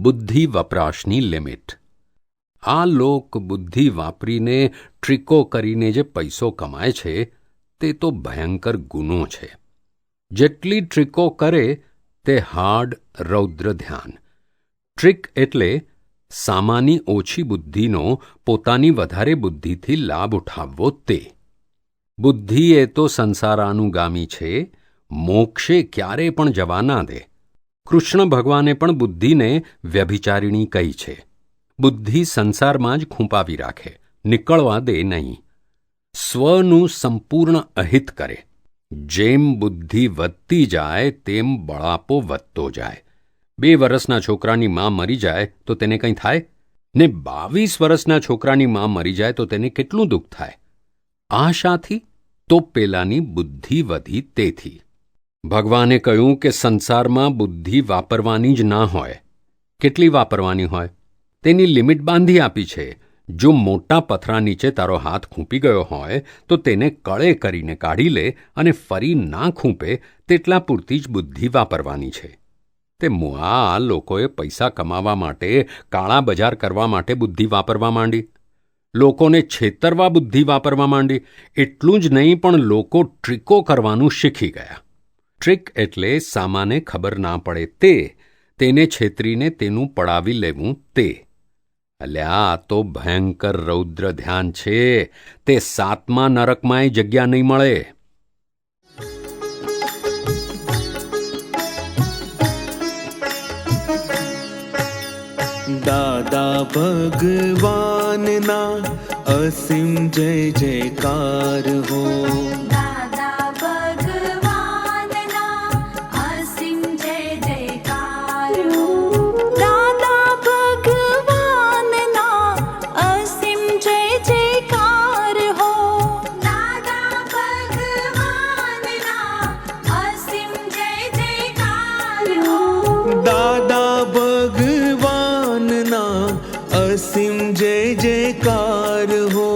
બુદ્ધિ વપરાશની લિમિટ. આ લોક બુદ્ધિ વાપરીને ટ્રીકો કરીને જે પૈસો કમાય છે તે તો ભયંકર ગુનો છે. જેટલી ટ્રીકો કરે તે હાર્ડ રૌદ્ર ધ્યાન. ટ્રીક એટલે સામાની ઓછી બુદ્ધિનો પોતાની વધારે બુદ્ધિથી લાભ ઉઠાવવો તે. બુદ્ધિ એ તો સંસારાનુગામી છે, મોક્ષે ક્યારે પણ જવા ના દે. કૃષ્ણ ભગવાને પણ બુદ્ધિને વ્યભિચારિણી કહી છે. બુદ્ધિ સંસારમાં જ ખૂંપાવી રાખે, નીકળવા દે નહીં. સ્વનું સંપૂર્ણ અહિત કરે. જેમ બુદ્ધિ વધતી જાય તેમ બળાપો વધતો જાય. 2 વર્ષના છોકરાની મા મરી જાય તો તેને કંઈ થાય ને 22 વર્ષના છોકરાની મા મરી જાય તો તેને કેટલું દુઃખ થાય. આ શાથી? તો પેલાની બુદ્ધિ વધી તેથી. ભગવાને કહ્યું કે સંસારમાં બુદ્ધિ વાપરવાની જ ના હોય. કેટલી વાપરવાની હોય? તેની લિમિટ બાંધી આપી છે. જો મોટા પથરા નીચે તારો હાથ ખૂંપી ગયો હોય તો તેને કળે કરીને કાઢી લે અને ફરી ના ખૂંપે તેટલા પૂરતી જ બુદ્ધિ વાપરવાની છે. તે મુઆ લોકોએ પૈસા કમાવા માટે, કાળા બજાર કરવા માટે બુદ્ધિ વાપરવા માંડી. લોકોને છેતરવા બુદ્ધિ વાપરવા માંડી. એટલું જ નહીં પણ લોકો ટ્રીકો કરવાનું શીખી ગયા. ટ્રીક એટલે સામાને ખબર ના પડે તે, તેને છેતરીને તેનું પડાવી લેવું તે. અલ્યા આ તો ભયંકર રૌદ્ર ધ્યાન છે. તે 7મા નરકમાંય જગ્યા નહીં મળે. દાદા ભગવાનના અસીમ જય જયકાર હો. દાદા ભગવાનના અસીમ જય જયકાર હો. દાદા ભગવાનના અસીમ જય જયકાર હો. દાદા ભગવાનના અસીમ જય જયકાર હો. દાદા ભગવાનના અસીમ જય જયકાર હો.